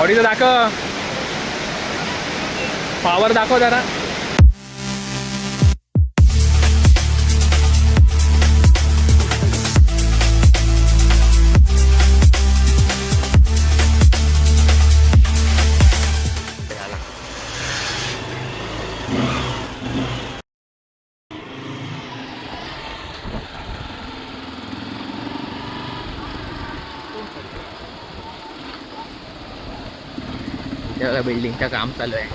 बॉडीचं दाखव, पॉवर दाखव जरा. बिल्डिंगचं काम चालू आहे.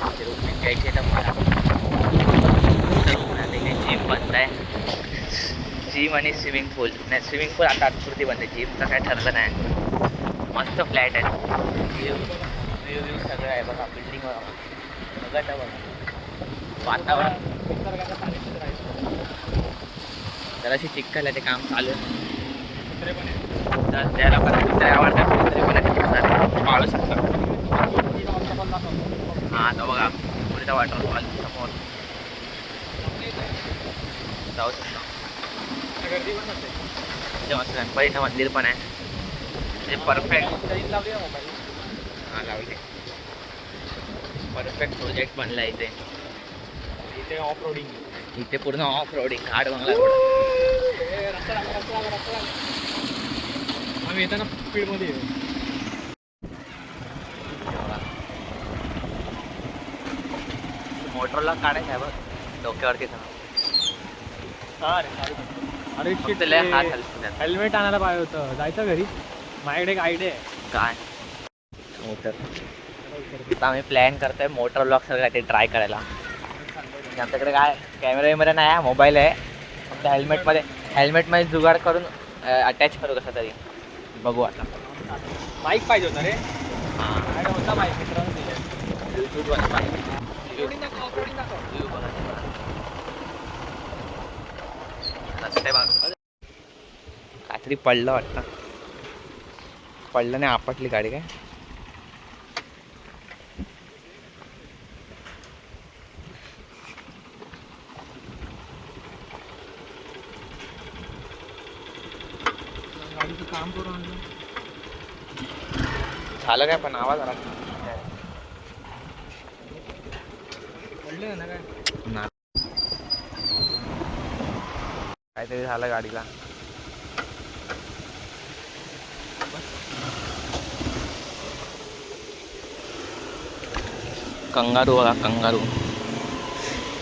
जिम बनत आहे. जिम आणि स्विमिंग पूल नाही, स्विमिंग पूल आता तात्पुरती बनते, जिमचं काय ठरलं नाही. मस्त फ्लॅट आहे. व्ह्यू सगळं आहे बघा. बिल्डिंग बघा बघा. वातावरण जराशी चिखल आहे, ते काम चालू आहे. तर त्याला पण कुत्रे आवडतात, कुत्रे पण पाळू शकतात. हां आता बघा पुढचा वॉटरफॉल समोर जाऊ शकतो. मस्त गणपतीचं मंदिर पण आहे. ते परफेक्ट हां लावले. परफेक्ट प्रोजेक्ट बनला इथे. इथे ऑफ रोडिंग, इथे पूर्ण ऑफ रोडिंग घाट बंगला रोड. आम्ही येताना स्पीडमध्ये मोटरला काढायचं आहे बघ डोक्यावरती. अरे हेल्मेट आणायला पाहिजे होतं. जायचं घरी. माझ्याकडे एक आयडिया आहे. काय मोटर आता आम्ही प्लॅन करतोय मोटर ब्लॉग सगळं ते ट्राय करायला. आमच्याकडे काय कॅमेरा वॅमेरा नाही आहे, मोबाईल आहे फक्त. हेल्मेटमध्ये जुगाड करून अटॅच करू कसं तरी बघू. आता बाईक पाहिजे होता रे. हां होता बाईक मित्रांनो दिले. यूट्यूबवर बाईक रस्ते बघ. काहीतरी पडलं वाटतं. पडलं नाही, आपटली गाडी काय. गाडीचं काम करून आणलं झालं काय, पण आवाज आला पडलं ना काय ना. काहीतरी झालं गाडीला. कंगारू बघा, कंगारू,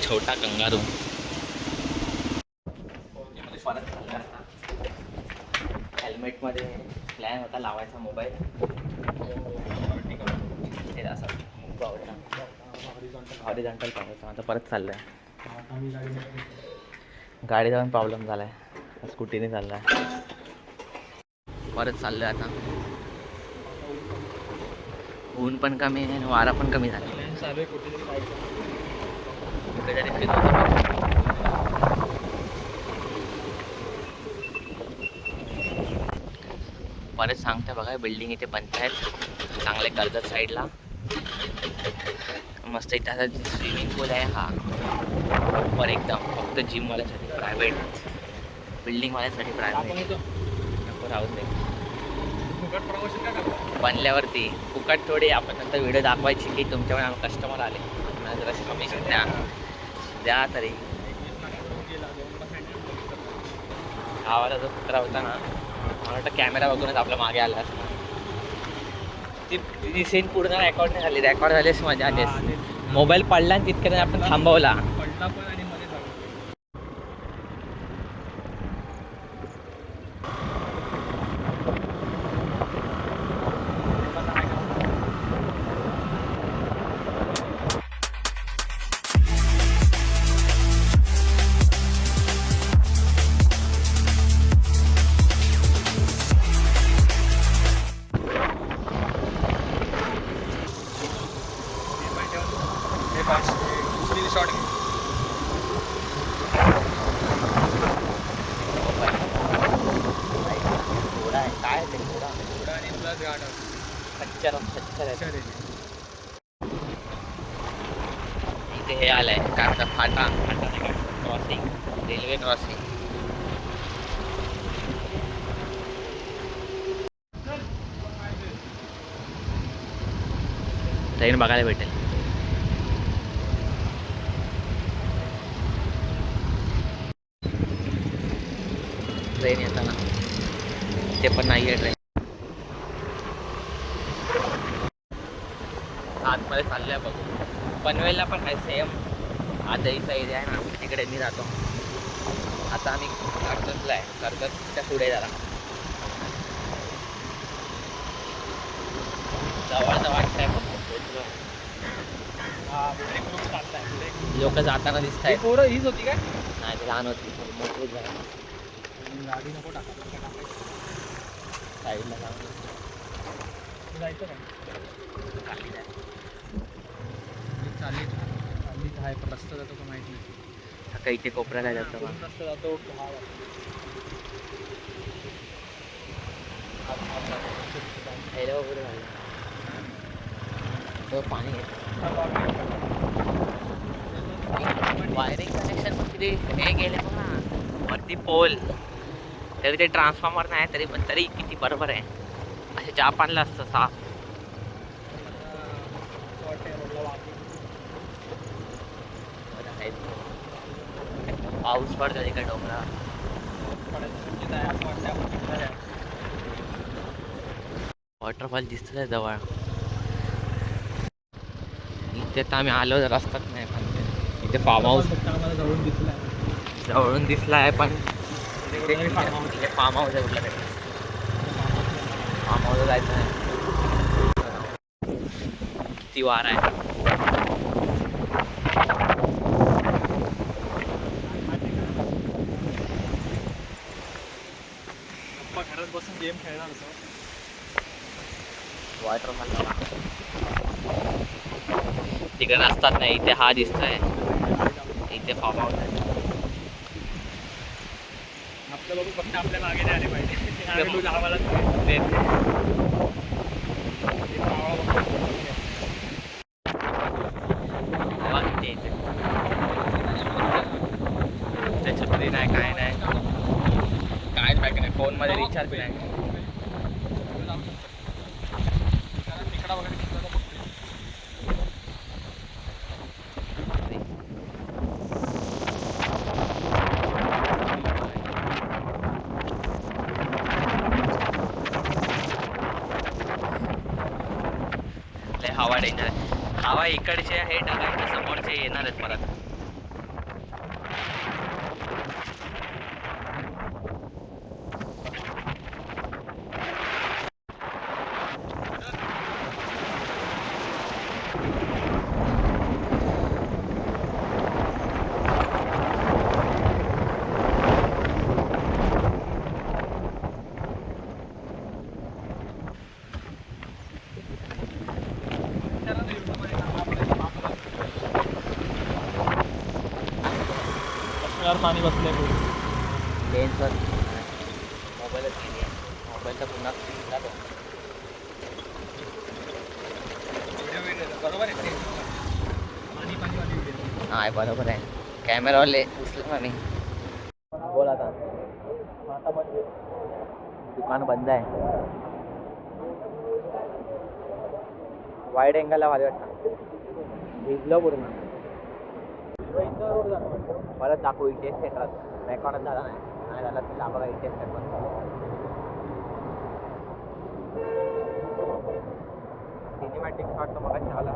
छोटा कंगारू. हेल्मेटमध्ये प्लॅन होता लावायचा मोबाईल. ते असं हॉरिझॉन्टल पाहायचा. आता परत चाललं आहे. गाडी जाऊन प्रॉब्लेम झाला आहे. स्कूटीने चालला आहे. परत चाललं आहे आता. ऊन पण कमी आहे आणि वारा पण कमी झाला. कुठेतरी परत सांगते बघा. बिल्डिंग इथे बनत आहेत चांगले कर्जत साईडला. मस्त इथे आता स्विमिंग पूल आहे. हा वर एकदम फक्त जिमवाल्यासाठी प्रायव्हेट, बिल्डिंगवाल्यासाठी प्रायव्हेट. नको राहून दे. बनल्यावरती फुकट थोडी. आपण नंतर व्हिडिओ दाखवायची की तुमच्याकडे आम्ही कस्टमर आले, मला जराशी कमिशन द्या तरी. गावाला जो कुत्रा होता ना, मला वाटतं कॅमेरा बघूनच आपल्या मागे आला असता. ती सीन पूर्ण रेकॉर्ड नाही झाली. रेकॉर्ड झालीच मजा आली. मोबाईल पडला आणि तितक्याने आपण थांबवला. पडला पण आणि मध्ये शॉर्ट काय ते घोडा आणि प्लस गार्डन खच्चर आहे. इथे हे आलंय काय म्हणतात फाटा क्रॉसिंग, रेल्वे क्रॉसिंग. ट्रेन बघायला भेटेल. ट्रेन येताना ते पण नाही आहे ट्रेन. आतमध्ये चाललंय बघू. पनवेलला पण आहे सेम आदईचा एरिया आहे ना, तिकडे मी राहतो. आता आम्ही कर्जतला आहे, कर्जतच्या पुढे जरा जवळचं वाटतंय. लोक जाताना दिसत आहेत. पोरं हीच होती काय? नाही, ती लहान होती, मोठी झाली. गाडी नको टाका, साईडला जाऊन जायचं काय? खाली जाय. चालली आहे पण रस्ता जातो का माहिती नाही. काही इथे कोपऱ्याला जातो का? रस्ता जातो वगैरे झालं तो पाणी येतं. वायरिंग कनेक्शन किती हे गेले बघ ना वरती पोल. तरी ते ट्रान्सफॉर्मर नाही तरी पण तरी किती बरोबर आहे. असे जापानला असतं साफ. पाऊस पडतो तिकडे डोंगरा. वॉटरफॉल दिसतोय जवळ. इथे तर आम्ही आलो रस्ताच नाही पण इथे फार्म हाऊस जवळून दिसला आहे पण इथे फार्म हाऊस आहे कुठला तरी. फार्म हाऊसला जायचं आहे. किती वार आहे. घरात बसून गेम खेळणार होतो. वॉटरफॉल तिकडे रस्ताच नाही. इथे हा दिसतोय. इथे फार्म हाऊस आहे. आपलं बघू फक्त आपल्याला मागे नाही आले पाहिजे. आम्हाला हवा किती येते. छत्री नाही काय नाही कायच बाकी नाही. फोनमध्ये रिचार्ज नाही. हवा डेंजर आहे. हवा इकडचे हे ढगायचे समोरचे येणार आहेत परत. पाणी बसलंय लेन्सवर मोबाईलच गेली आहे. मोबाईलचा पुन्हा जातो. बरोबर आहे. हाय बरोबर आहे. कॅमेरावाले उचलं ना मी. बोल आता. दुकान बंद आहे. वाईड अँगलला भारी वाटतं. भिजलो पूर्ण. परत दाखवू इथे सेंटरात रेकॉर्डच झाला नाही झाला तर दाखवा इथे सेंटर. सिनेमॅटिक शॉट तर बघा चावला.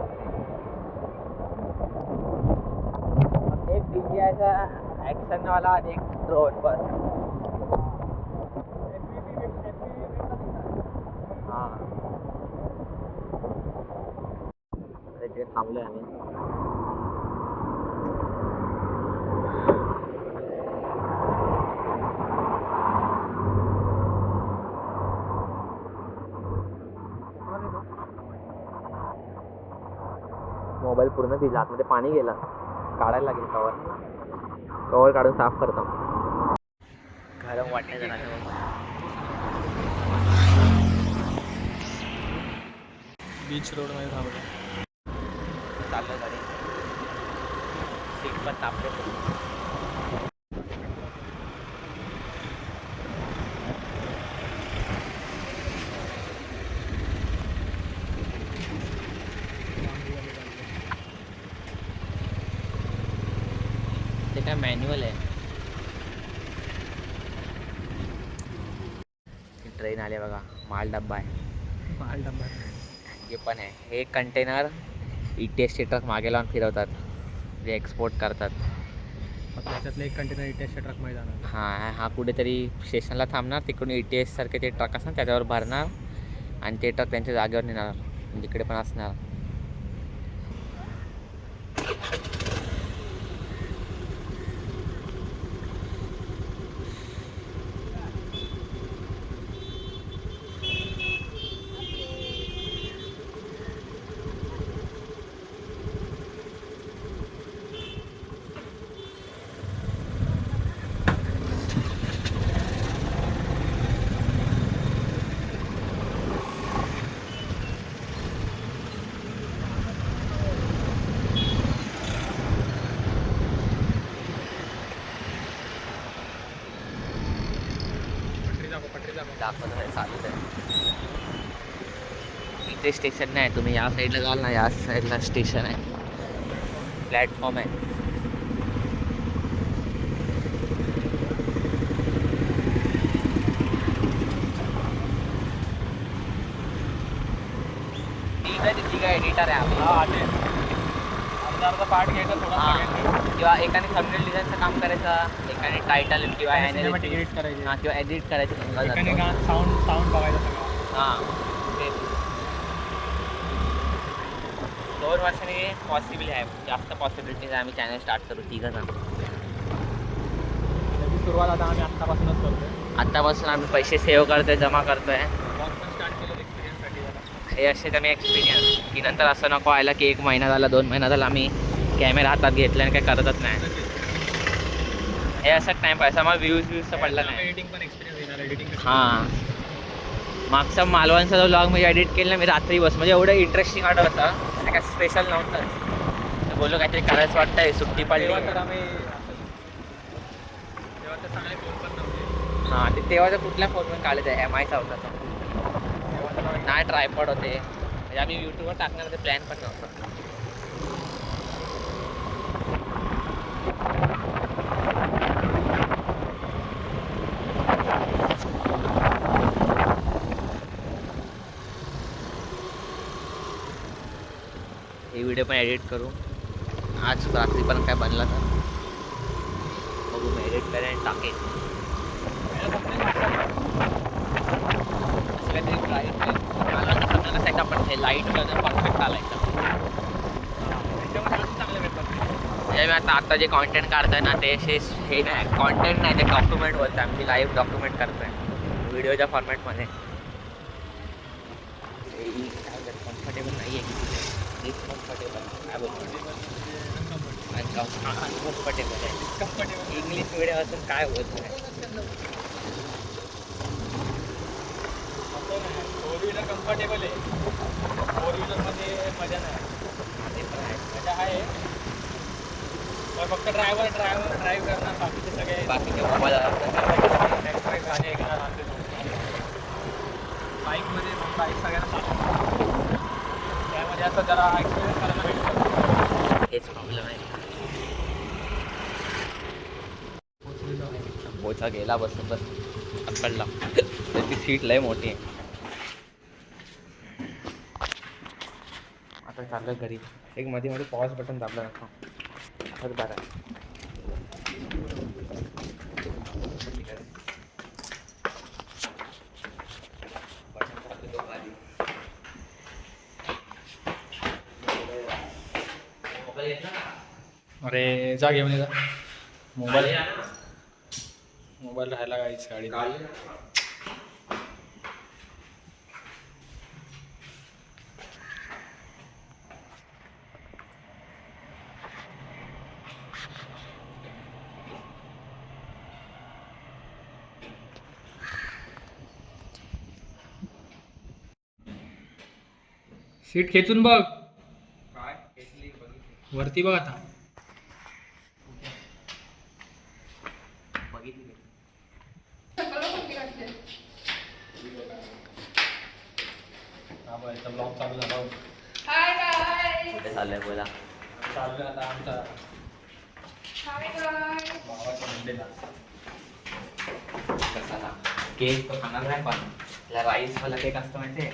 एक DJI ॲक्शनवाला आणि एक ड्रोन बस. हां तिथे थांबलो आहे आम्ही. मोबाईल पूर्ण भिजला. आतमध्ये पाणी गेलं. काढायला लागेल कवर काढून साफ करतो. गरम वाटणे जरा बीच रोडमध्ये थांबलो. चाललं गाडी. सीट पण तापले. काय मॅन्युअल आहे. ट्रेन आले बघा, माल डब्बा आहे. माल डब्बा हे पण आहे. हे कंटेनर ETSचे ट्रक मागे लावून फिरवतात, जे एक्सपोर्ट करतात. त्याच्यातलं एक कंटेनर ETSच्या ट्रकमध्ये जाणार. हा कुठेतरी स्टेशनला थांबणार, तिकडून ETS सारखे ते ट्रक असणार त्याच्यावर भरणार आणि ते ट्रक त्यांच्या जागेवर नेणार, जिकडे पण असणार. दाखवत आहे, चालत आहे. इथे स्टेशन नाही, तुम्ही या साईडला जाल ना, या साईडला स्टेशन आहे, प्लॅटफॉर्म आहे. ठीक आहे एडिटर आहे आपला. अर्धा पार्ट घ्यायचा थोडा, किंवा एकाने थंबनेल डिझाईनचं काम करायचं, एकाने टायटल किंवा एडिट करायची. हां, किंवा एडिट करायचं. साऊंड बघायचं सगळं. हां, ते 2 वर्षांनी पॉसिबल आहे, जास्त पॉसिबिलिटीज आहे. आम्ही चॅनल स्टार्ट करू तिघं जण. त्याची सुरुवात आता आम्ही आत्तापासूनच करतोय. आत्तापासून आम्ही पैसे सेव्ह करतोय, जमा करतोय. स्टार्ट केलं एक्सपिरियन्ससाठी. हे असे कमी एक्सपिरियन्स की नंतर असं नको व्हायला की 1 महिना झाला 2 महिना झाला आम्ही कॅमेरा हातात घेतला आणि काही करतच नाही. हे असं टाईमपास, मग व्ह्यूजचा पडला नाही. एडिटिंग पण एक्सपिरियन्स येणार. एडिटिंग हां, मागचा मालवणचा जो व्लॉग मी एडिट केला मी रात्री बस, म्हणजे एवढं इंटरेस्टिंग वाटत होतं, काय स्पेशल नव्हतं. तर बोललो काहीतरी करायचं वाटतंय, सुट्टी पडली. तर आम्ही तेव्हा तर चांगले फोन पण नव्हते. हां, ते तेव्हा तर कुठल्या फोनवर काढायचं आहे, MIचा होता तो. नाही ट्रायपॉड होते, म्हणजे आम्ही यूट्यूबवर टाकणार ते प्लॅन पण नव्हतं. हे व्हिडिओ पण एडिट करू आज रात्रीपर्यंत, काय बनला तर बघू, मी एडिट करेन आणि टाकेन. असं काहीतरी लाईट सेटअप पण हे लाईट वगैरे परफेक्ट आलायचं. म्हणजे मी आता जे कॉन्टेंट काढतोय ना, ते हे नाही कॉन्टेंट नाही, ते डॉक्युमेंट बोलतो. आम्ही लाईव्ह डॉक्युमेंट करतोय व्हिडिओच्या फॉर्मॅटमध्ये. कम्फर्टेबल नाही आहे की डिस्कम्फर्टेबल, काय बोलतो, अनकम्फर्टेबल आहे. इंग्लिश मीडियम असून काय होत नाही. फोर व्हीलर कम्फर्टेबल आहे, फोर व्हीलरमध्ये मजा नाही. ते पण आहे, मजा आहे पण फक्त ड्रायव्हर ड्राईव्ह करणार, बाकीचे सगळे बाकीचे मोबाईल गाणे ऐकणार असते. बाईकमध्ये बाईक सगळ्यांना चालवतात, त्यामध्ये असं जरा एक्सपिरियन्स करायला भेटतं. हेच प्रॉब्लेम आहे. बोचा गेला बसून बस पकडला, त्याची सीट लय मोठी आहे. आता चाललं घरी. एक मध्ये मध्ये पॉज बटन दाबलं नको, बरं बरं. अरे जा घेऊन ये, मोबाईल राहायला गाईच गाडी. सीट खेचून बघ, वरती बघ आता. ब्लॉग चालू झाला. कुठे चाललंय बोला. चालू आता आमचा कसाला केक तो खाणार नाही पण त्याला राईस वाला केक असतो माहितीये.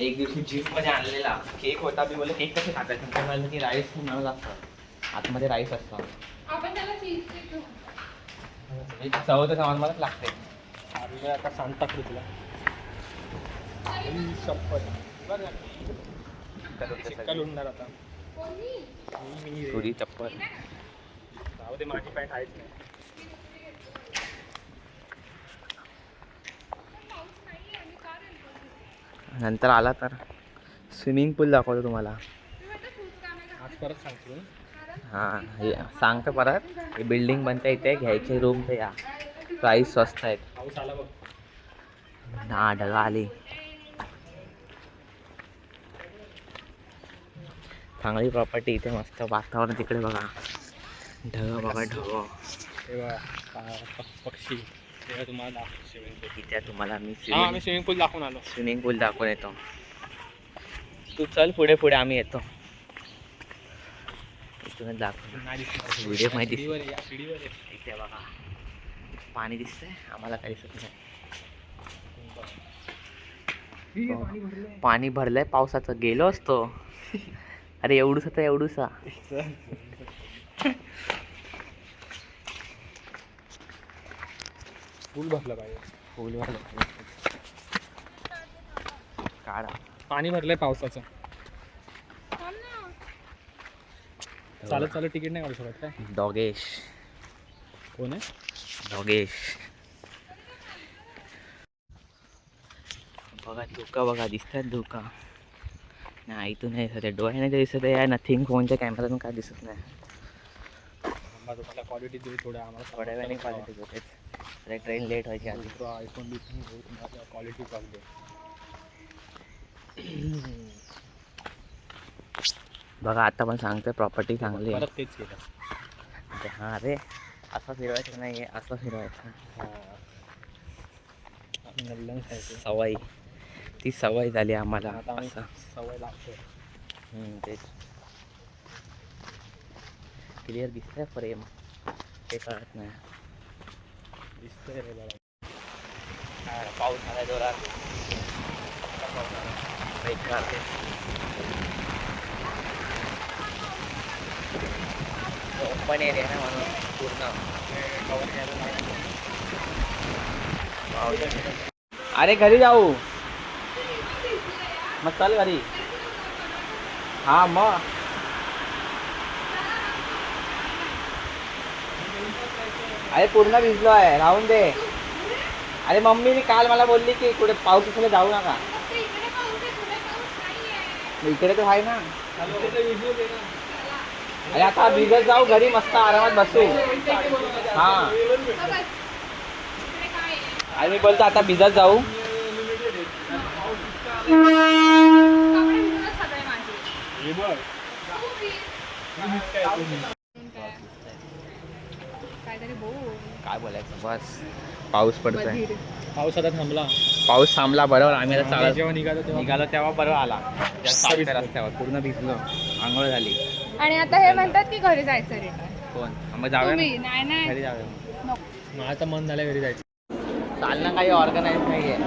एक दिवशी जिम मध्ये आणलेला केक होता. मी बोलले केक कसे खातात नंतर म्हणलं की राईस मिळत असतं आतमध्ये राईस असतो. चव तर सामान मलाच लागते. आता सांगता तुला चिकन उडणार आता. थोडी चप्पल जाऊ दे माझी पॅन्ट आहेच नाही. नंतर आला तर स्विमिंग पूल दाखवतो तुम्हाला. आज परत सांगतो. हां हे सांगतो परत. ही बिल्डिंग बनते इथे घ्यायचे रूम तर या प्राईस स्वस्त आहेत. पाऊस आला बघ. हा ढगा आली. चांगली प्रॉपर्टी इथे मस्त वातावरण. तिकडे बघा ढग बघा ढग. तेव्हा पक्षी तेव्हा तुम्हाला दाखवतो स्विमिंग पूल. इथे तुम्हाला मी आम्ही स्विमिंग पूल दाखवून आलो. स्विमिंग पूल दाखवून येतो. तू चल पुढे पुढे आम्ही येतो. इथूनच दाखव. व्हिडिओ माहिती इथे बघा पाणी दिसतंय आम्हाला काही दिसत नाही. पाणी भरलंय पावसाचं. गेलो असतो. अरे एवढूसा तर एवढूसा. पूल भरलं पाहिजे. फुल भरलं काढा. पाणी भरलंय पावसाचं. चालत चालत तिकीट नाही काढू शकत काय. डॉगेश कोण आहे. डॉगेश बघा धोका बघा दिसतात धोका नाही. इथून नाही दिसत आहे डोळ्याने ते दिसत आहे. नथिंग फोनच्या कॅमेरातून काय दिसत नाही. तुम्हाला क्वालिटी देऊ थोड्या आम्हाला थोड्या वेळाने क्वालिटी होते. अरे ट्रेन लेट व्हायची आधी. आयफोन बिफोन घेऊ तुम्हाला क्वालिटी पाहिजे. बघा आता पण सांगतोय प्रॉपर्टी चांगली आहे. परत तेच केलं. हां अरे असं फिरवायचं नाही आहे असं फिरवायचं. सवय ती सवय झाली आम्हाला. असं सवय लागते. तेच क्लिअर दिसतंय फ्रेम ते कळत नाही. दिसतंय रे बघा. पाऊस आला जोरात. ओपन एरिया ना म्हणून पूर्ण अरे घरी जाऊ मग चल घरी. हा मग अरे पूर्ण भिजलो आहे राहून दे. अरे मम्मीने काल मला बोलली की कुठे पाऊस असेल जाऊ नका. इकडे तर आहे ना. अरे आता भिजत जाऊ घरी मस्त आरामात बसू. हा अरे मी बोलतो आता भिजत जाऊ. काय बोलायचं बस. पाऊस पडतोय. पाऊस आता थांबला. पाऊस थांबला बरोबर. आम्ही आता चालत जेव्हा निघालो तेव्हा बरोबर आला. रस्त्यावर पूर्ण भिजलो. आंघोळ झाली. आणि आता हे म्हणतात की घरी जायचं रिटर्न. कोण मग जाऊया तुम्ही नाही नाही घरी जाऊया. नको. मला तर मन झालं घरी जायचं. चालणं काही ऑर्गनाईज नाही आहे.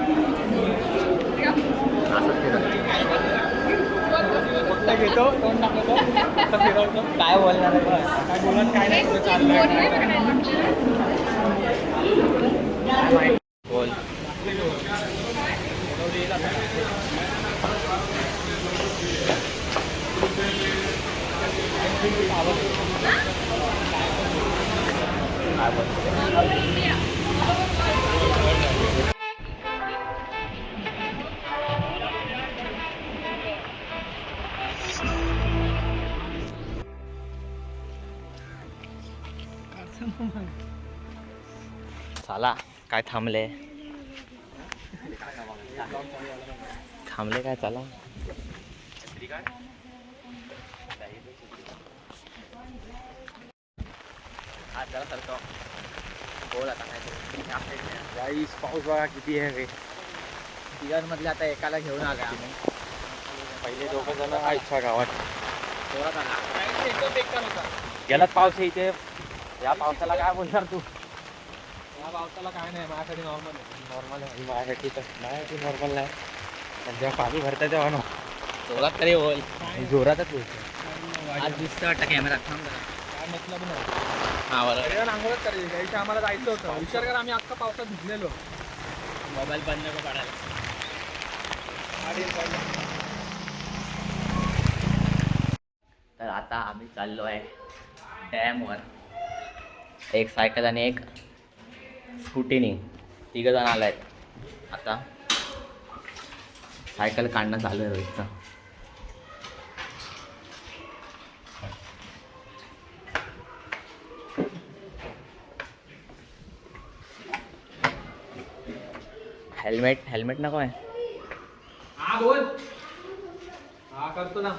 घेतो तोंड टाकतो फिरवतो. काय बोलणार आहे काय बोलत काय नाही कुठे चाललंय बोल. चला काय थांबले काय चला. जरा सरतो बोल आता काय. पाऊस बघा किती आहे रे. तिघांमधले आता एकाला घेऊन आले आम्ही. पहिले दोघं जण इच्छा गावात जोरात आला. गेलात पाऊस इथे. या पावसाला काय बोलणार तू? या पावसाला काय नाही, माझ्यासाठी नॉर्मल आहे. नॉर्मल आहे माझ्यासाठी नॉर्मल नाही. पण जेव्हा पाणी भरतं तेव्हा ना जोरात तरी होईल. जोरातच होईल. आज दिसतं वाटतं कॅमेरा थांब जरा. काय मतलब नाही. हा बरोबर. सगळ्यांना आंघोळच करायची. त्या दिवशी आम्हाला जायचं होतं. विचार कर, आम्ही अख्खा पावसात भिजलेलो. मोबाईल बंद नको काढायला. तर आता आम्ही चाललो आहे डॅमवर. एक सायकल आणि एक स्कूटीने 3 जण आले आहेत. आता सायकल काढणं चालू आहे रोहितचं. हेल्मेट नको आहे. हा बोल. हा करतो ना.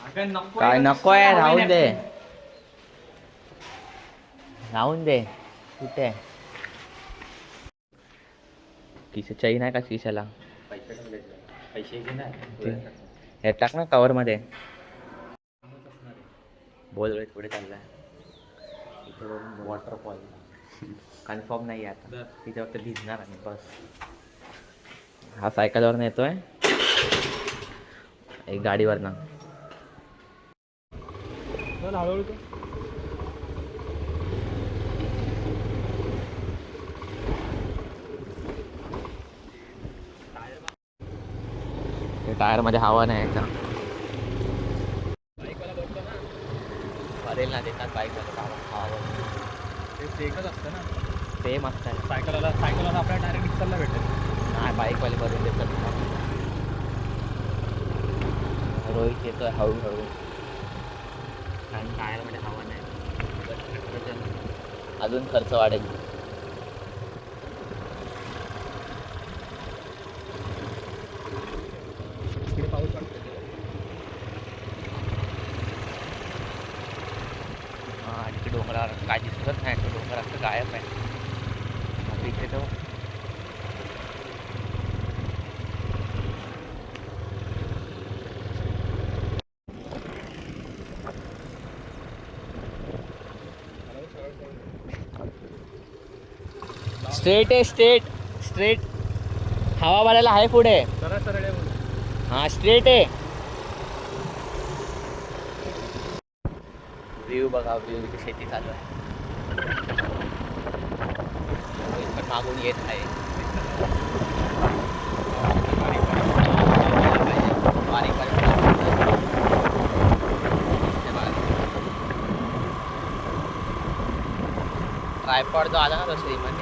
अगं नको काय नको आहे, राहून दे. कुठे किसे चैन आहे का किशाला? पैसे हे टाक ना कवर मध्ये. बोल रे पुढे चाललाय. इथे वॉटरफॉल कन्फर्म नाही आहे आता. तिथे फक्त भिजणार आणि बस. हा सायकलवर येतोय, एक गाडीवरनं. हळूहळू टायर मध्ये हवा नाही यायचा. बाईकवाला बघतो ना, भरेल ना देतात बाईकवाला हवा. ते एकच असतं ना. ते मस्त आहे. सायकलवाला आपल्याला डायरेक्ट डिक्सलला भेटेल. नाही बाईकवाले भरून देतात. रोहित येतोय हळूहळू, कारण टायरमध्ये हवा नाही. अजून खर्च वाढेल. इकडे पाऊस पडतो. हां इथे डोंगरावर काय दिसत नाही. तो डोंगर असं गायब आहे. आता इथे तो स्ट्रेट आहे. स्ट्रेट हवा भरायला आहे पुढे. सरळ आहे बोल. हा स्ट्रेट आहे. व्ह्यू बघा, व्ह्यू इथे शेती चालू आहे. रोहित पण मागून येत आहे. बारीक ट्रायपॉड जो आला ना तो श्रीमंत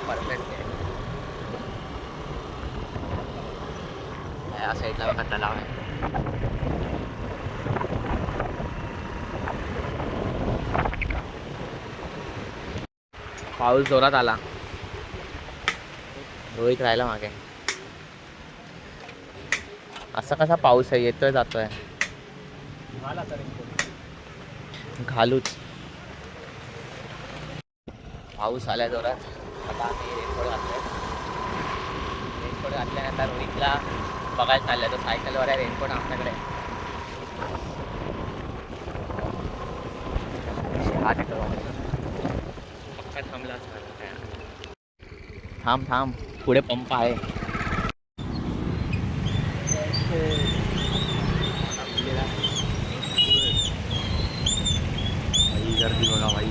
परफेक्ट आहे. या साईडला बघा तलाव आहे. पाऊस जोरात आला. रोहित राहिला मागे. असा कसा पाऊस आहे, येतोय जातोय. घालूच. पाऊस आलाय जोरात. आता आम्ही रेनकोट घातल्यानंतर रोहितला बघायला चाललाय. तो सायकलवर आहे, रेनकोट आमच्याकडे. हात पक्का थांबला असणार. थांब पुढे पंप आहे. गर्दी बघा भाई.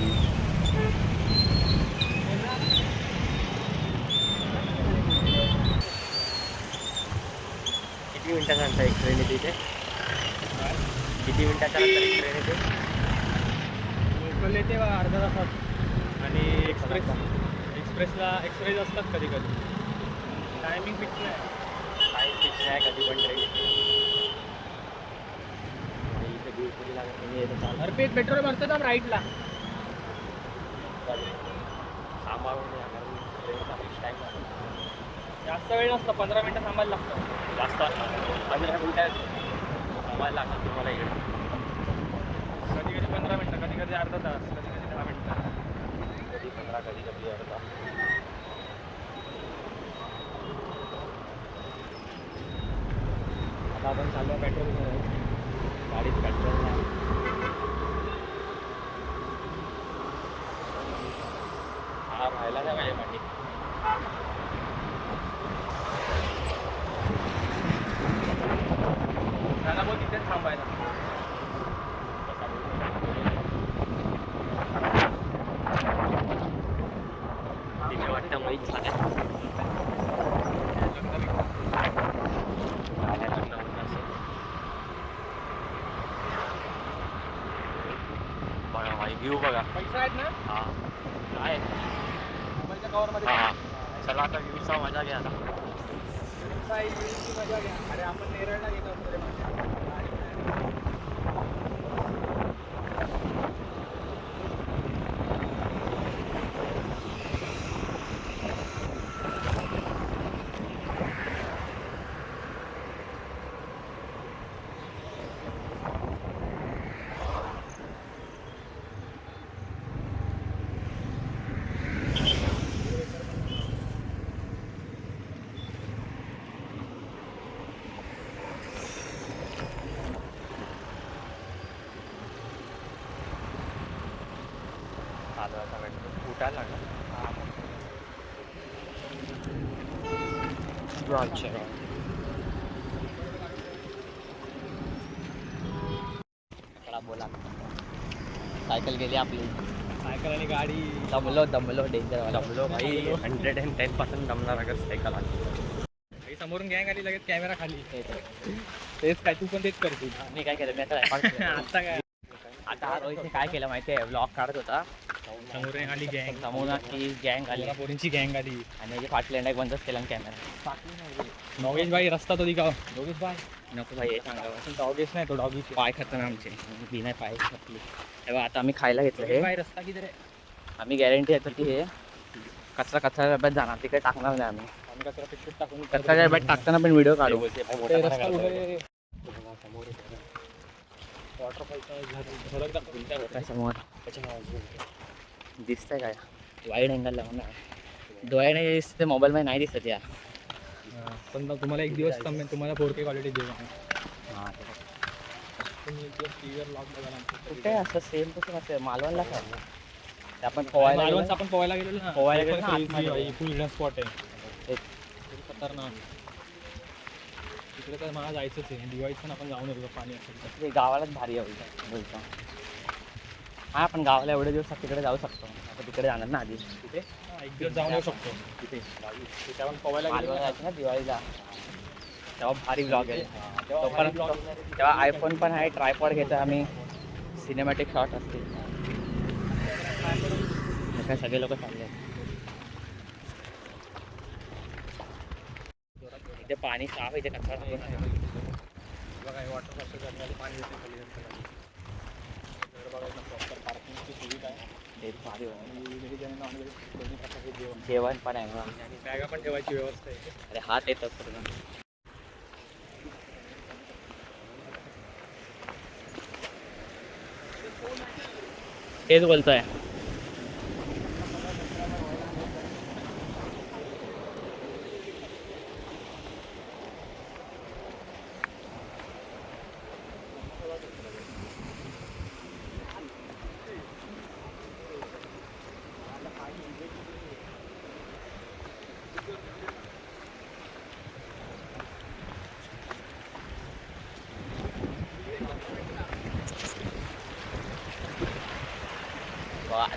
किती मिनिटाचा नंतर एक ट्रेन येते इथे? किती मिनिटाच्या नंतर एक ट्रेन येते? लोकल येते बघा अर्धा तासात. आणि एक्सप्रेस असतात कधी कधी. टायमिंग फिक्स नाही. टाईम फिक्स नाही, कधी पण ट्रेन येते. इथे बिलकुल लागत नाही. अरे पेट्रोल भरतो ना राईटला. सांभाळून ट्रेनचा फिक्स टाईम आहे. जास्त वेळ नसतं, 15 मिनिटं थांबायला लागतं. जास्त 15 मिनिटं थांबायला लागतात तुम्हाला इकडे. कधी कधी 15 मिनिटं, कधी कधी अर्धा तास, कधी कधी 10 मिनिटं. कधी 15, कधी अर्धा. आता आपण चाललो पेट्रोल भरायला. गाडीत पेट्रोल नाही. हा राहायला काय पाहिजे माहिती. त्याला मग तिथेच थांबायला. तिथे वाटतं माहीत झालं. बघा भाई व्ह्यू बघा. पैसे आहेत ना हा काय मोबाईलच्या कवरमध्ये. हा चला आता व्ह्यूचा मजा घ्या आता. मजा घ्या. अरे आपण नेरळला गेलो होतो रे मागे. आलो आता भेटतो उठायला लागला. बोला सायकल गेली आपली. सायकल आणि गाडी. दमलो डेंजर दमलो भाई. 110% दमणार अगर सायकल आली. समोरून गँग आली लगेच कॅमेरा खाली. तेच काय तू पण तेच करशील. मी काय केलं मी आता आता काय आता हा रोहितने काय केलं माहिती आहे. ब्लॉग काढत होता. समोरून आली गँग. समोर की गँग आली पोरींची गँग आली. आणि फाटले नाही बंदच केला कॅमेरा. नोगेश भाई रस्ता तो दिखाओ. योगेश भाई नको भाई हे सांगा. डॉगेश नाही तो डॉगीच. पाय खातात आमचे बिना पाय घातले. तेव्हा आता आम्ही खायला घेतलं हे. भाई रस्ता किधर आहे. आम्ही गॅरंटी आहे की हे कचरा डब्यात जाणार. तिकडे टाकणार नाही आम्ही. आम्ही कचरा पिशवीत टाकून कचरा डब्यात टाकताना पण व्हिडिओ काढू. ते रस्ता कुठे काय समोर दिसतंय काय वाईड अँगल लावून डोळ्याने दिसते. मोबाईल मध्ये नाही दिसत या. पण तुम्हाला एक दिवस तुम्हाला 4K क्वालिटी देऊ. हां तुम्ही एक दिवस टीव्हीवर लॉग बघायला. कुठे असं सेम तसं नसतं. मालवणला काय ते आपण पोहायला मालवणचं आपण पोहायला गेलो ना. पोहायला गेलो ना आतमध्ये. फुल हिडन स्पॉट आहे. खतरनाक. तिकडे तर मला जायचंच आहे. दिवाळीत पण आपण जाऊन येतो पाणी असेल तर. गावालाच भारी आहे बोलतो. हां आपण गावाला एवढे दिवस तिकडे जाऊ शकतो. आता तिकडे जाणार ना आधी. तिथे एक दिवस जाऊन येऊ शकतो. तिथे तिथे आपण पोहायला गेलो मालवण जायचं ना दिवाळीला. तेव्हा भारी ब्लॉग आहे. तेव्हा तेव्हा आयफोन पण आहे. ट्रायपॉड घेतो आम्ही. सिनेमॅटिक शॉट असतील. काय सगळे लोक चालले. इथे पाणी साफ. इथे कचरा बघा वॉटर पार्क पाणी येते खाली. बघायचं प्रॉपर पार्किंगची सुविधा आहे. भारी व्हेज आणि नॉन व्हेज दोन्ही प्रकारचे जेवण. जेवण पण आहे बघा. आणि बॅगा पण ठेवायची व्यवस्था आहे. अरे हात येतात पूर्ण. तेच बोलतोय.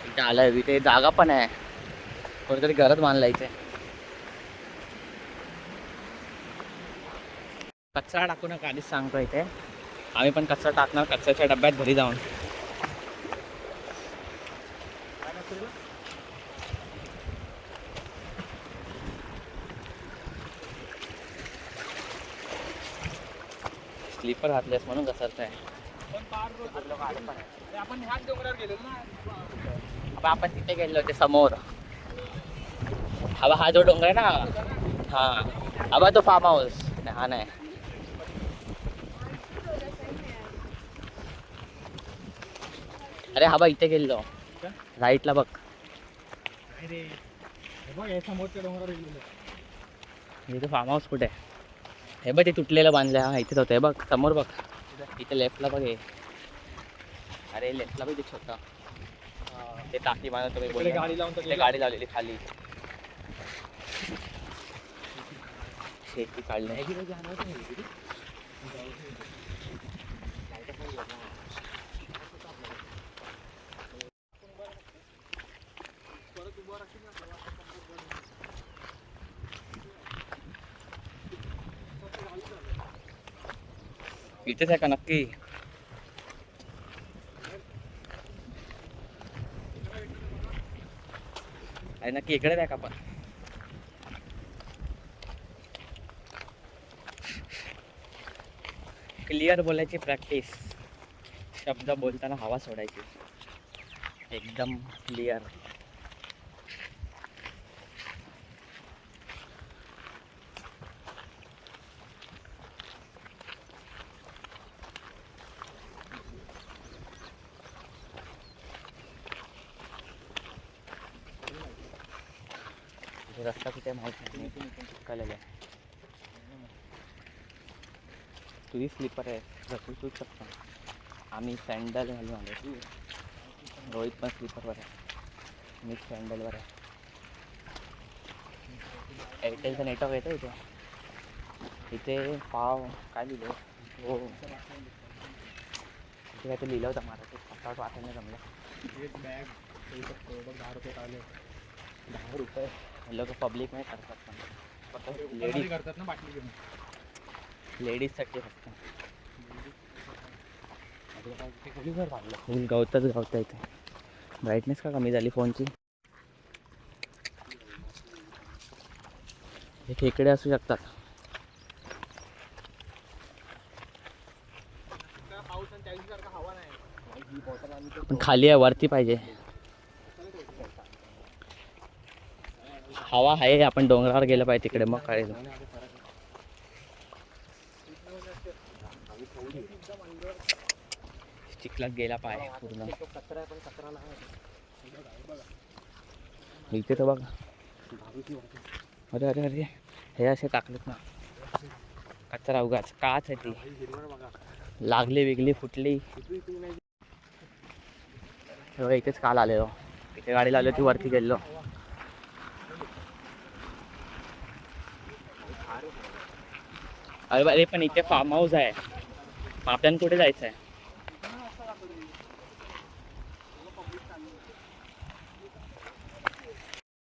इथे आलाय. इथे जागा पण आहे. कोणतरी घरात बांधला इथे. कचरा टाकू नका आधीच सांगतो. इथे आम्ही पण कचरा टाकणार कचऱ्याच्या डब्यात घरी जाऊन. स्लीपर घातलेस म्हणून घसरत आहे. आपण ह्याच डोंगरावर गेलो ना. अब आपण तिथे गेलो होते समोर. हा जो डोंगर आहे ना. हा अब तो फार्म हाऊस. हा नाही अरे हा बा इथे गेलो. राईटला बघ. अरे बघ हे समोरच्या डोंगरावर गेलेलो. हे तो फार्म हाऊस कुठे आहे. हे बघ ते तुटलेलं बांधलं. हा इथेच होतं. हे बघ समोर बघ. इथे लेफ्टला बघ हे. अरे लेफ्टला बघ ते छोटा ते टाकी बांधतो मी इकडे बोललो गाडी लावून तर ते गाडी लावलेली खाली शेती काढली इथेच आहे का नक्की आहे नक्की इकडेच आहे का पण क्लिअर बोलायची प्रॅक्टिस शब्द बोलताना हवा सोडायची एकदम क्लिअर रस्ता कुठे माहिती नाही कळलेलं आहे तुझी स्लीपर आहे रतू तूच शकता आम्ही सँडल घालून आलो रोहित पण स्लीपरवर आहे मी सँडलवर आहे एअरटेलचं नेटवर्क येतं इथे इथे पाव काय लिहिलं हो इथे काय ते लिहिलं होतं मराठीत फक्त वाचायला नाही जमलं एक बॅग 10 रुपये आले 10 रुपये लोक पब्लिक नाही करतात पण फक्त लेडीज करतात ना बाटली घेऊन लेडीजसाठी फक्त फुल गवतच गवत इथे ब्राईटनेस का कमी झाली फोनची हे खेकडे असू शकतात पण खाली आहे वरती पाहिजे हवा आहे आपण डोंगरावर गेलं पाहिजे तिकडे मग काय चिखलात गेला पाय पूर्ण इथे तर बघ अरे अरे अरे हे असे टाकलेत ना कचरा उगाच काच आहे ती लागली वेगळी फुटली इथेच काल आलेलो इथे गाडी लावली ती वरती गेलो अरे पण इथे फार्म हाऊस आहे आपल्याला कुठे जायचं आहे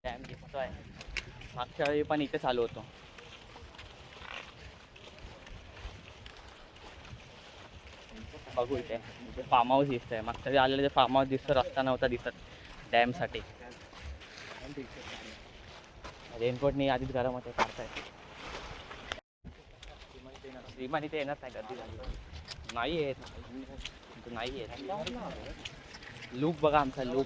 डॅम दिसतोय मागच्या वेळी पण इथे चालू होतो बघू इथे फार्म हाऊस दिसतंय मागच्या वेळी आलेलं ते फार्म हाऊस दिसतं रस्ता नव्हता दिसत डॅमसाठी रेनकोटनी आधीच गरम होते काढताय श्रीमान इथे येणार नाही गर्दी झाली नाही येत नाही येत लूक बघा आमचा लूक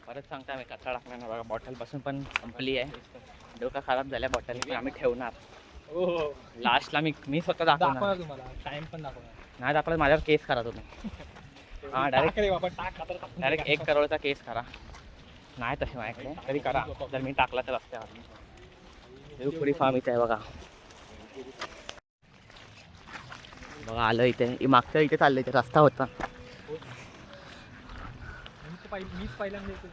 परत सांगता आम्ही कचरा टाकणार नाही बघा बॉटल पासून पण संपली आहे डोका खराब झाल्या बॉटल पण आम्ही ठेवणार लास्टला मी स्वतः दाखवणार तुम्हाला टाइम पण दाखवणार नाही दाखवलं माझ्यावर केस करा तुम्ही हां डायरेक्ट 1 करोडचा केस करा नाही तसे माझ्याकडे तरी करा जर मी टाकला तर रस्त्यावर पुढे फार्म इथे आहे बघा बघा आलं इथे मागच्या इथे चाललं इथे रस्ता होता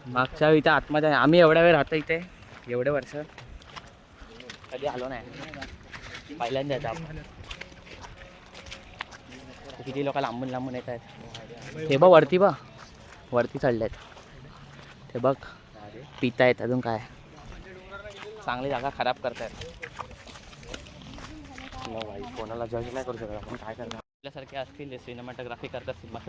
मागच्या इथे आतमध्ये आम्ही एवढ्या वेळ राहतो इथे एवढे वर्ष कधी आलो नाही पहिल्यांदा येतात किती लोक लांबून लांबून येत आहेत हे बघ वरती चढले आहेत ते बघ पितायत अजून काय चांगली जागा खराब करतायत भाई कोणाला जज नाही करू शकत आपण काय करणार आपल्यासारखे असतील सिनेमॅटोग्राफी करत असतील मस्त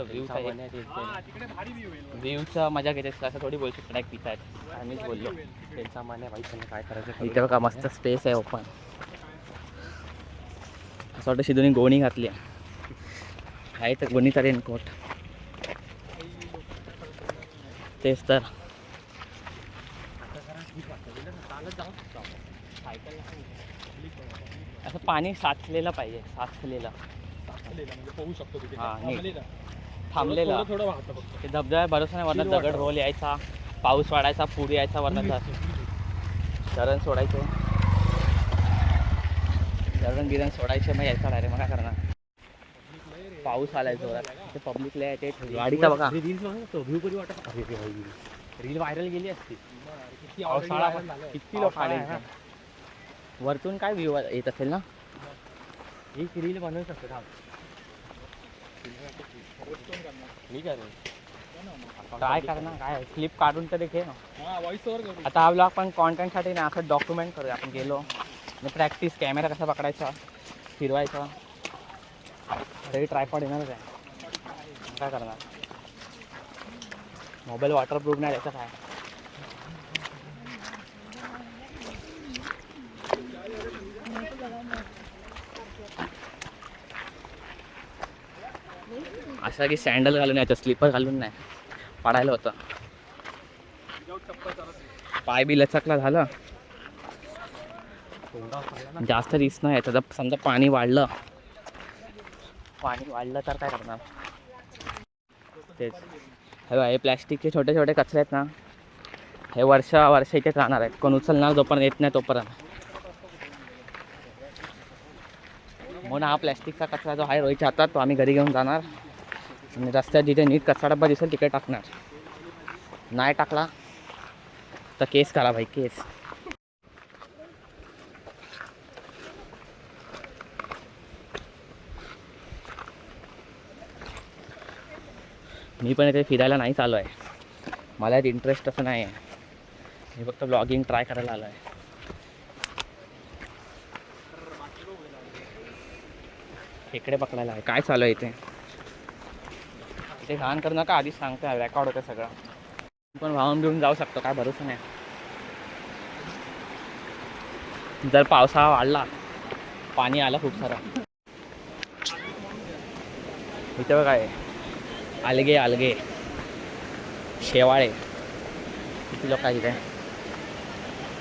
व्ह्यूचा मजा घेते असं थोडी बोलू शकतो पित आहेत आम्हीच बोललो त्यांचा मान आहे भाई त्यांना काय करायचं इथे बघा मस्त स्पेस आहे ओपन असं वाटतं शिदोनी गोणी घातली आहे तर गोणीचा रेनकोट तेच तर असं पाणी साचलेलं पाहिजे साचलेलं म्हणजे पोहू शकतो तिथे थांबलेलं ते धबधबा भरोसा नाही वरनं दगड रोल यायचा पाऊस वाढायचा पूर यायचा वरनं धरण सोडायचे धरण गिरण सोडायचे मग यायचा डायरेक्ट मग काय करणार पाऊस आलाय जोरात. ते पब्लिकला आहे ते गाडीचा बघा. रील्स बघा व्ह्यू कधी वाटत रील व्हायरल गेली असती. किती लोक आले इथे. वरतून काय व्ह्यू येत असेल ना. एक रील बनवू शकतो काय करणार काय क्लिप काढून तर घे ना. व्हॉइस ओव्हर करू. आता हा ब्लॉग पण कॉन्टेंटसाठी नाही असं डॉक्युमेंट करूया. आपण गेलो प्रॅक्टिस कॅमेरा कसा पकडायचा फिरवायचा. तरी ट्रायपॉड येणारच आहे. काय करणार मोबाईल वॉटरप्रूफ नाही त्याचं काय. असं की सँडल घालून यायचं स्लीपर घालून नाही. पडायला होतं पाय बी लचकला झालं. जास्त रिस्क नाही यायचं. जर समजा पाणी वाढलं तर काय करणार. तेच हे प्लॅस्टिकचे छोटे छोटे कचरे आहेत ना हे वर्ष इथेच राहणार आहेत. कोण उचलणार जोपर्यंत येत नाही तोपर्यंत. म्हणून हा प्लॅस्टिकचा कचरा जो आहे रोहितच्या हातात तो आम्ही घरी घेऊन जाणार आणि रस्त्यात जिथे नीट कचरा डब्बा दिसेल तिकडे टाकणार. नाही टाकला तर केस करा भाई केस. मी पण इथे फिरायला नाही चालू आहे. मला यात इंटरेस्ट असं नाही आहे. मी फक्त ब्लॉगिंग ट्राय करायला आलो आहे. खेकडे पकडायला आहे. काय चालू आहे इथे. इथे घाण करू नका आधीच सांगते. रेकॉर्ड होतं सगळं. पण वाहून घेऊन जाऊ शकतो काय भरोसा नाही. जर पावसाळा वाढला पाणी आलं खूप सारं. इथे बघ काय अलगे शेवाळे किती लोक आहे इथे.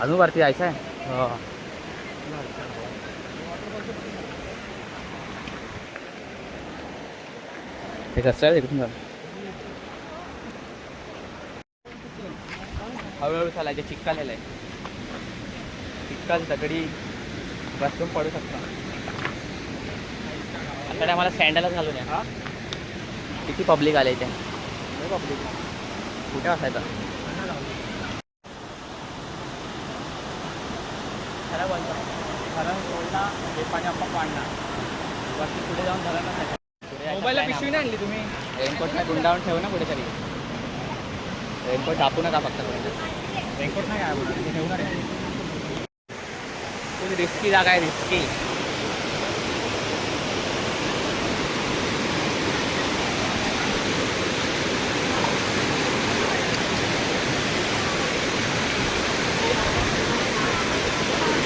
अजून वरती जायचं आहे. हो हे कसं आहे तिकडून हळूहळू चालायचे. चिक्कल आहे चिक्कल दगडी बसून पडू शकता. आता मला सँडलच घालून आहे. हा किती पब्लिक आले इथे. पब्लिक कुठे असायचं. खरं बोलतो खरं बोलला हे पाणी आपण पाडणार वरती पुढे जाऊन धरण नसायचं. मोबाईलला पिशवी नाही आणली तुम्ही. रेनकोट काय गुंडावून ठेवू ना कुठेतरी. रेनकोट टाकू नका फक्त. रेनकोट नाही आहे ठेवणार आहे. तुम्ही रिस्की जागा आहे रिस्की.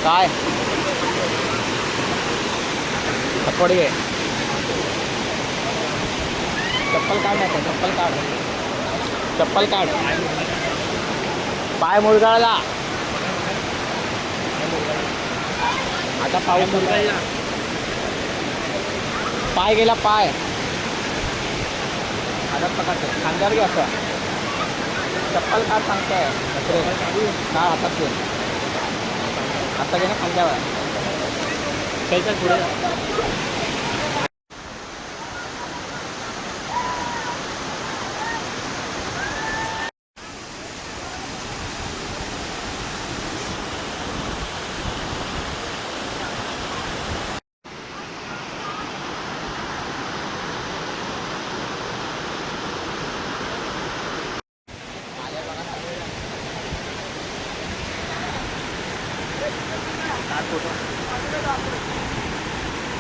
काय थप्पडी आहे. चप्पल काढ नाही चप्पल काढ. पाय मुरगाळला. आता पाऊस मुरगाळला. पाय गेला पाय. आता पकडतो खांद्यावर घे असं. चप्पल काढ सांगतोय. काढ हातात घे. आता घे ना खांद्यावर. चल पुढे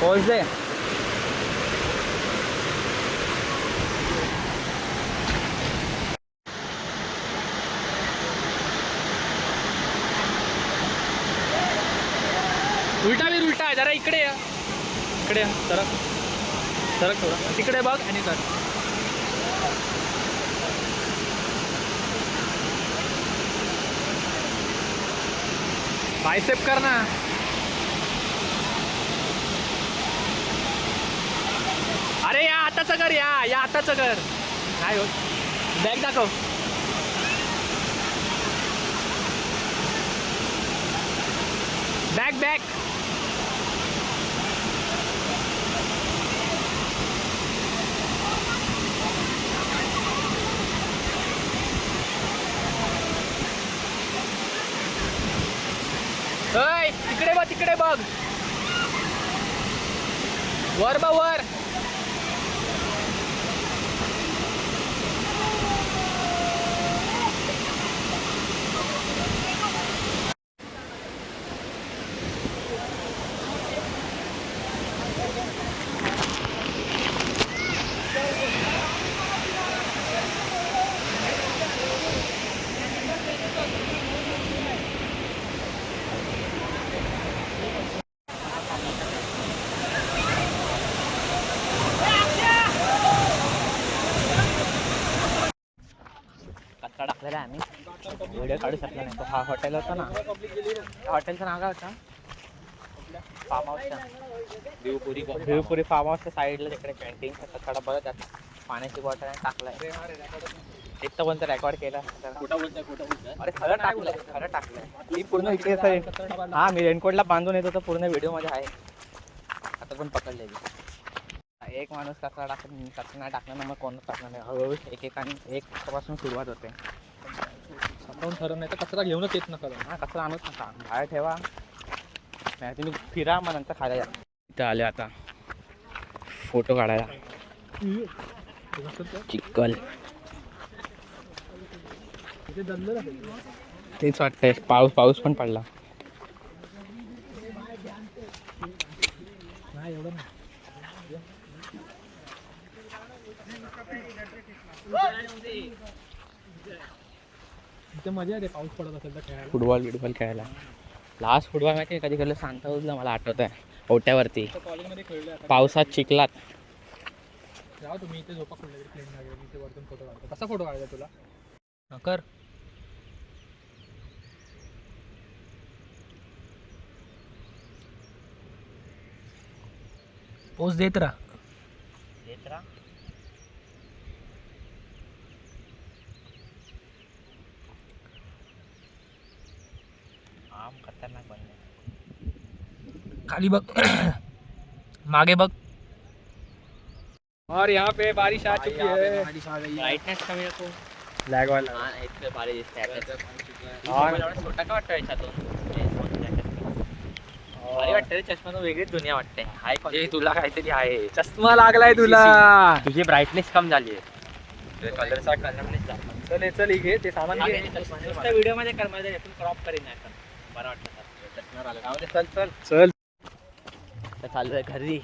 पोच दे. उलटा आहे जरा इकडे या. इकडे या सरक थोडं तिकडे बघ आणि कर. बायसेप कर ना. अरे या आताचं कर. या आताचं कर. काय होत. बॅग दाखव. बॅग इकडे बघ, वर बघ वर. कचरा टाकलेला आहे आम्ही, व्हिडिओ काढू शकला नाही. तो हा हॉटेल होता ना, हॉटेलचं नाव काय होतं? फार्म हाऊसच्या भिवपुरी फार्म हाऊसच्या साईडला तिकडे कॅन्टीनचा कचरा बघा, त्यात पाण्याची बॉटल टाकलाय. एक तर कोणतं रेकॉर्ड केला. अरे खरं टाकलंय मी पूर्ण इकडे. हा, मी रेनकोटला बांधून येतो तर पूर्ण व्हिडिओमध्ये आहे. आता पण पकडलेली. एक माणूस कचरा नाही टाकला ना, मग कोण टाकणार नाही. हळूहळू एकेकाने पासून सुरुवात होते. स्वतःहून ठरवून नाही तर कचरा घेऊनच येत नका. हा, कचरा आणूच नका, बाहेर ठेवा. नाही तुम्ही फिरा, मग नंतर खायला या. इथं आले आता फोटो काढायला. चिखल तेच वाटतंय. पाऊस पण पडला. नाही एवढं नाही. इथे मजा येते पाऊस पडत असेल तर खेळायला. फुटबॉल खेळायला. लास्ट फुटबॉल मॅच कधी खेळलं सांताक्रूजला, मला आठवत आहे. ओट्यावरती कॉलेजमध्ये खेळले. पावसात चिखलात. जाऊ तुम्ही इथे झोपा कुठल्या प्लेन लागेल, इथे वरतून फोटो काढतो. कसा फोटो काढायचा तुला? कर. पोज देत राहा. आम खतरनाक बनले. खाली बघ, मागे बघ. और यहाँ पे बारिश आ चुकी है. ब्राइटनेस कमी नको. लॅग वाला. हा, इथे भारी दिसतंय. छोटा का वाटतं याच्यातून? भारी वाटतं रे चष्मा. वेगळीच दुनिया वाटते. High quality. तुला काहीतरी आहे. चष्मा लागलाय तुला. तुझी ब्राईटनेस कम झाली आहे. कलरचा कलरनेस झाला. चल घे ते सामान घे. व्हिडिओ मध्ये कर, मध्ये क्रॉप करीन नाही. बरं वाटतं. चल. तर चालू आहे घरी.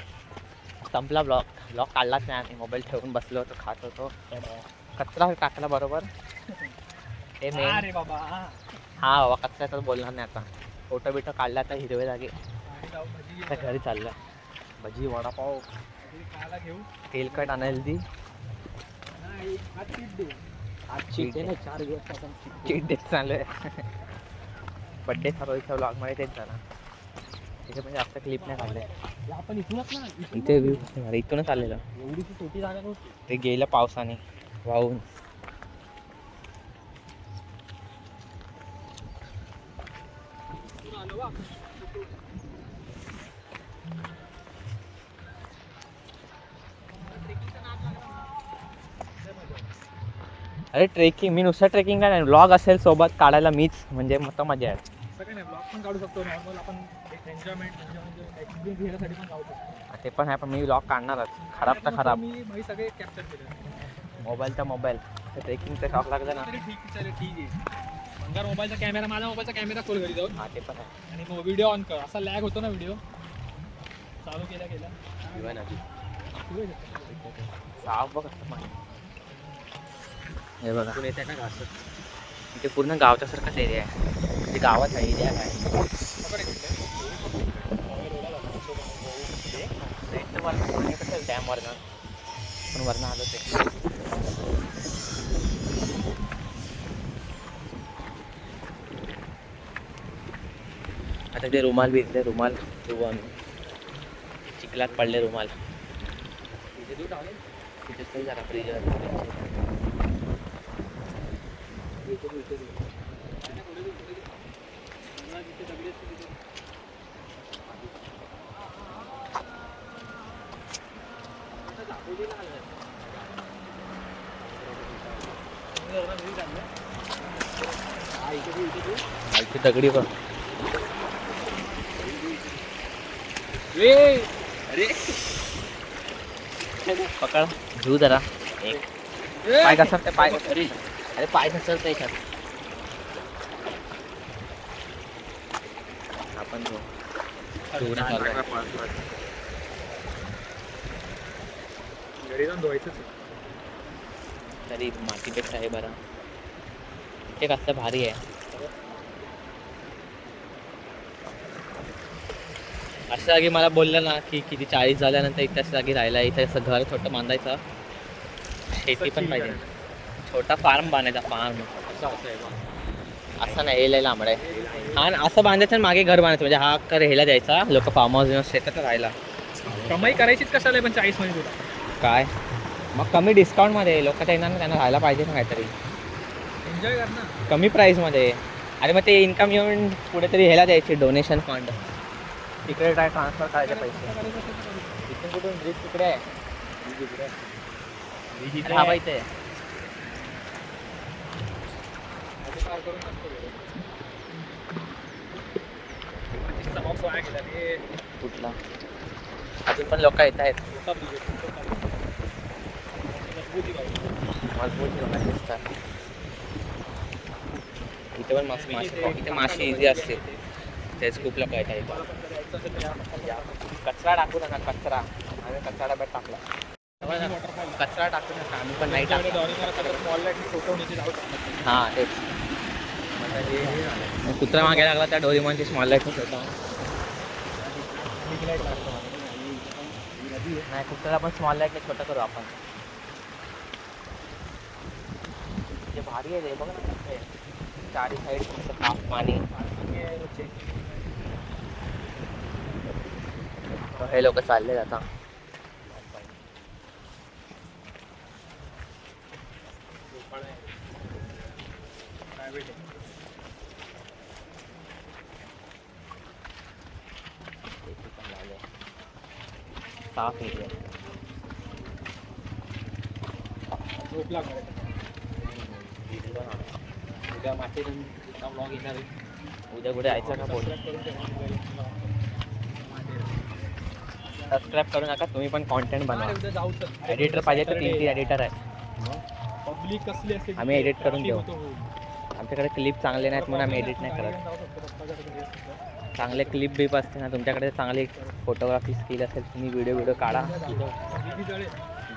संपला ब्लॉग काढलाच नाही आम्ही. मोबाईल ठेवून बसलो होतो, खात होतो. कचरा टाकला बरोबर. हे मेन. अरे बाबा. हा बाबा, कचऱ्याचं बोलणार नाही आता. फोटो बिटो काढला आता हिरवे जागे. आता घरी चाललं. भजी, वडापाव, तेलकट आणायला ती. चीट डे चालू आहे. बड्डे ठरवायच्या ब्लॉगमध्ये तेच झालं. तिथे पण जास्त क्लिप नाही काढले. आपण इथूनच ना, इथे इथूनच आलेलं. एवढीची छोटी जागा नव्हती. ते गेलं पावसाने वाहून. अरे ट्रेकिंग, मी नुसतं ट्रेकिंग काय नाही, व्लॉग असेल सोबत काढायला मीच, म्हणजे मस्त मजा आहे. सगळं नाही, ब्लॉग पण काढू शकतो. नॉर्मल आपण एक एन्जॉयमेंट एक्सपिरियन्स घेण्यासाठी पण काढू शकतो. ते पण आहे, पण मी व्लॉग काढणारच. खराब तर खराब. मी सगळे कॅप्चर केले. मोबाईल तर मोबाईल. ट्रेकिंगचा शॉक लागला ना. ठीक आहे. जर मोबाईलचा कॅमेरा, माझा मोबाईलचा कॅमेरा खोल घरी जाऊन. हा, ते पण आहे. आणि मग व्हिडिओ ऑन कर. असा लॅग होतो ना व्हिडिओ चालू केला. साफ बघ असतं माझं. हे बघा, येत आहे ना घास. इथे पूर्ण गावच्या सारखाच एरिया आहे. ते गावाचा एरिया काय डॅम वरनं पण वरनं आलं ते. आता ते रुमाल भिजले. रुमाल ठेवू आम्ही. चिखलात पडले रुमाल. तिथेच जरा फ्रीजर. दगडी बघ. अरे पकड घेऊ जरा एक पाय घसरते पाय अरे पाय घसरते याच्यात आपण घेऊ घरी जाऊन धुवायचंच तरी मातीपेक्षा आहे बरं ते कसलं भारी आहे अशा जागी मला बोललं ना की किती 40 झाल्यानंतर इथे अशा जागी राहायला इथे असं घर छोटं बांधायचं शेती पण पाहिजे छोटा फार्म बांधायचा फार्म असं नाही हे लय लांबड आहे हा असं बांधायचं आणि मागे घर बांधायचं म्हणजे हा कर ह्याला द्यायचा लोक फार्म हाऊस शेतात राहायला कमाई करायचीच कशाला पण 40 मध्ये तुला काय मग कमी डिस्काउंटमध्ये लोक येणार ना त्यांना राहायला पाहिजे ना काहीतरी एन्जॉय कर ना कमी प्राईसमध्ये अरे मग ते इन्कम येऊन पुढे तरी ह्याला द्यायचे डोनेशन फंड तिकडे काय ट्रान्सफर करायचे पैसे इथून कुठून ब्रिज तिकडे आहे हा पाहिजे कुठला अजून पण लोक येत आहेत मजबूत लोकांचे दिसतात इथे पण मासे इथे मासे इझी असते तेच खूप लोक येत आहेत कचरा टाकू नका कचरा आम्ही कचरा डब्यात टाकला कचरा टाकू नका आम्ही पण नाही टाकला हां तेच कुत्रा मागे लागला त्या डोरीमॉनची स्मॉल लाईट होता नाही कुत्र्याला पण स्मॉल लाईट छोटा करू आपण ते भारी आहे रे बघ ना कसं आहे चारी साईड मस्त साफ पाणी हे लोक चालले आता साफ एरिया झोप लागणार उद्या मासे ब्लॉग येणार आहे उद्या कुठे यायचं का बोल सबस्क्राईब करू नका तुम्ही पण कॉन्टेंट बनवा एडिटर पाहिजे तर 3 एडिटर आहे पब्लिक कसली असते आम्ही एडिट करून देऊ आमच्याकडे क्लिप चांगले नाहीत म्हणून आम्ही एडिट नाही करत चांगले क्लिप बीप असते ना तुमच्याकडे चांगली फोटोग्राफी स्किल असेल तुम्ही व्हिडिओ काढा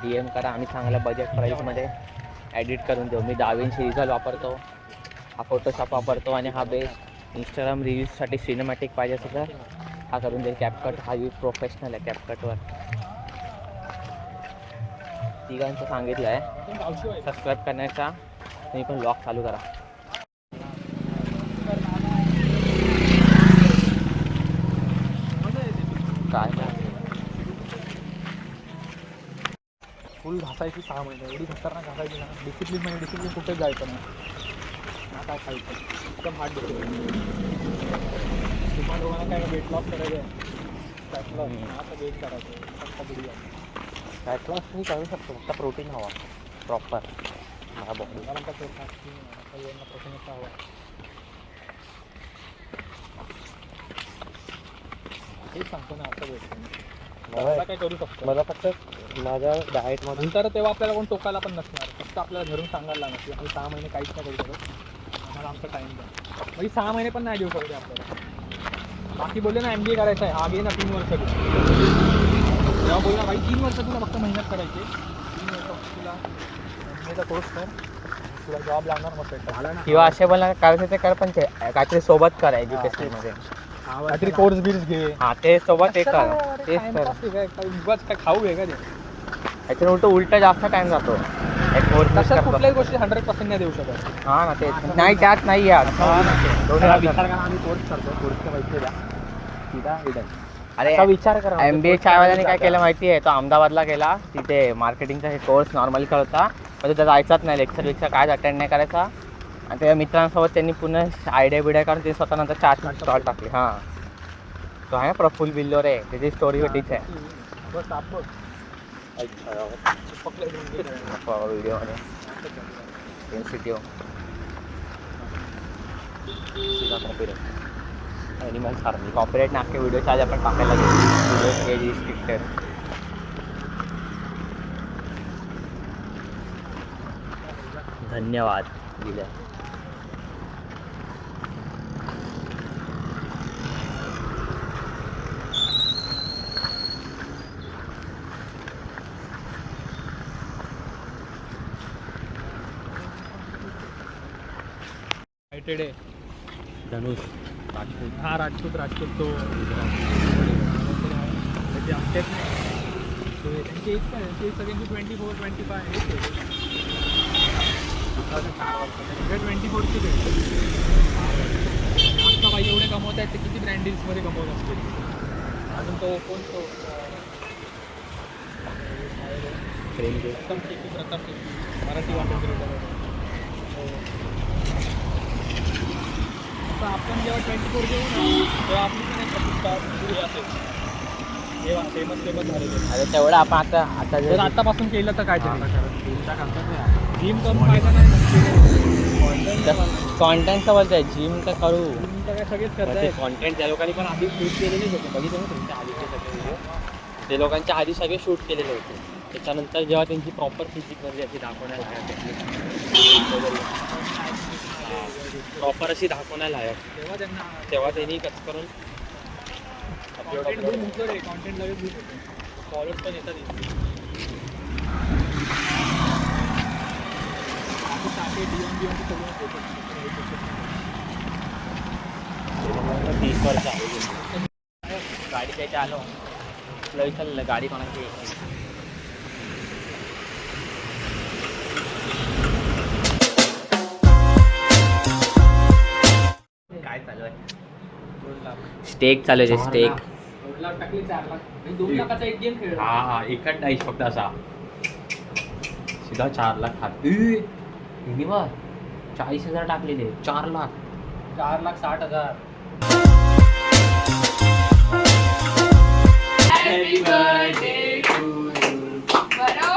DM करा आम्ही चांगल्या बजेट प्राईसमध्ये एडिट करून देऊ मी DaVinci Resolve वापरतो हा फोटोशॉप वापरतो आणि हा बेस्ट इंस्टाग्राम रील्ससाठी सिनेमॅटिक पाहिजे असेल तर हा करून देईल कॅपकट हा यूज प्रोफेशनल आहे कॅपकटवर तिघांचं सांगितलं आहे सबस्क्राईब करण्याचा तुम्ही पण ब्लॉग चालू करा काय फुल घासायची 6 महिने एवढी खतरनाक घासायची ना डिसिप्लिन म्हणजे डिसिप्लिन कुठेच जायचं नाही ना काय खायचं एकदम हार्ड डिसिप्लिन तुम्हाला लोकांना काय वेट लॉस करायचं आहे फॅट लॉस आता वेट करायचं फक्त बुडी फॅट लॉस तुम्ही करू शकतो फक्त प्रोटीन हवा प्रॉपर मला प्रोटीनचा हवा हेच सांगतो ना असं वेट मला काय करू शकतो मला फक्त माझ्या डाएटमध्ये नंतर तेव्हा आपल्याला कोण टोकायला पण नसणार फक्त आपल्याला घरून सांगायला लागणार की आम्ही 6 महिने काहीच नाही करू शकत आम्हाला आमचा टाईम द्या म्हणजे 6 महिने पण नाही देऊ शकते आपल्याला बाकी बोलले ना MBA करायचं आहे हा घे ना 3 वर्ष तेव्हा बोलला भाई 3 वर्ष तुला फक्त मेहनत करायची 3 वर्ष तुला MBAचा कोर्स कर तुला जॉब लागणार मग झाला ना किंवा असे बोलणार करायचं ते कर पण ते काहीतरी सोबत कर एज्युकेशनमध्ये काहीतरी कोर्स बिर्स घे हां ते सोबत ते कर तेच कर काय खाऊ आहे का ते याच्यानं उलट जास्त टाइम जातो एक कोर्स कुठल्याही गोष्टी 100% नाही देऊ शकत हां ना तेच नाही त्यात नाही यार आम्ही कोर्स करतो कोर्सचे पैसे द्या सीधा रिटर्न अरे विचार करा MBA चायवाल्याने काय केलं माहिती आहे तो अहमदाबादला गेला तिथे मार्केटिंगचा हे कोर्स नॉर्मली करता म्हणजे त्याचा जायचाच नाही लेक्चर कायच अटेंड नाही करायचा आणि त्या मित्रांसोबत त्यांनी पुन्हा आयडिया बिडिया काढून ते स्वतः नंतर 4 स्टॉल टाकले हां तो आहे ना प्रफुल्ल बिल्लोर आहे त्याची स्टोरी वेटीच आहे व्हिडिओमध्ये इन्स्टिट्यूट ॲनिमल फार्मिंग कॉपरेट नाके व्हिडिओच्या आधी आपण टाकायला व्हिडिओ सगळे रिस्ट्रिक्टेड. धन्यवाद दिल्या. युनायटेड आहे. धनुष हा राजपूत तो त्याची आमच्याच नाही त्यांची एज काय ते सगळ्यांची 24-25 एज आहे. 24ची भेटते. आत्ता बाई एवढे कमवत आहेत ते किती ब्रँड डील्समध्ये कमवत असतील. अजून तो कोण तो प्रथम शेट्टी मराठी वाटत आपण जेव्हा 24 घेऊ ना तेव्हा आपली पण एक प्रतिष्ठा पुढे असेल. जेव्हा फेमस झालेले आता तेवढं आपण आता जर आतापासून केलं तर काय जिम करून फायदा नाही. कॉन्टेंटचं बोलतोय जिम तर करू. जिम तर काय सगळेच ते करतात. कॉन्टेंट त्या लोकांनी पण आधी शूट केलेलेच होते. बघितलं ना तुमच्या आधीचे सगळे व्हिडिओ ते लोकांच्या आधी सगळे शूट केलेले होते. त्याच्यानंतर जेव्हा त्यांची प्रॉपर फिजिकमध्ये अशी दाखवण्याला प्रॉपर अशी दाखवण्याला लायक तेव्हा त्यांनी कसं करून कॉन्टेंट लगेच बूम होते. फॉलोअर्स पण येतात इथे. गाडी त्याच्या आलो लई चाललं गाडी कोणाची काय चालू आहे. स्टेक चालू आहे स्टेक. 2 लाख टाकले 4 लाख 2 लाखाचा एक गेम खेळला. हा एकच डाईस फक्त असा सीधा 4 लाख खात. मिनिमम 40,000 टाकलेले 4 lakh 4,60,000. Happy birthday to you. बरं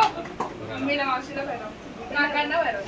मम्मीला मावशीला बरं काकांना बरं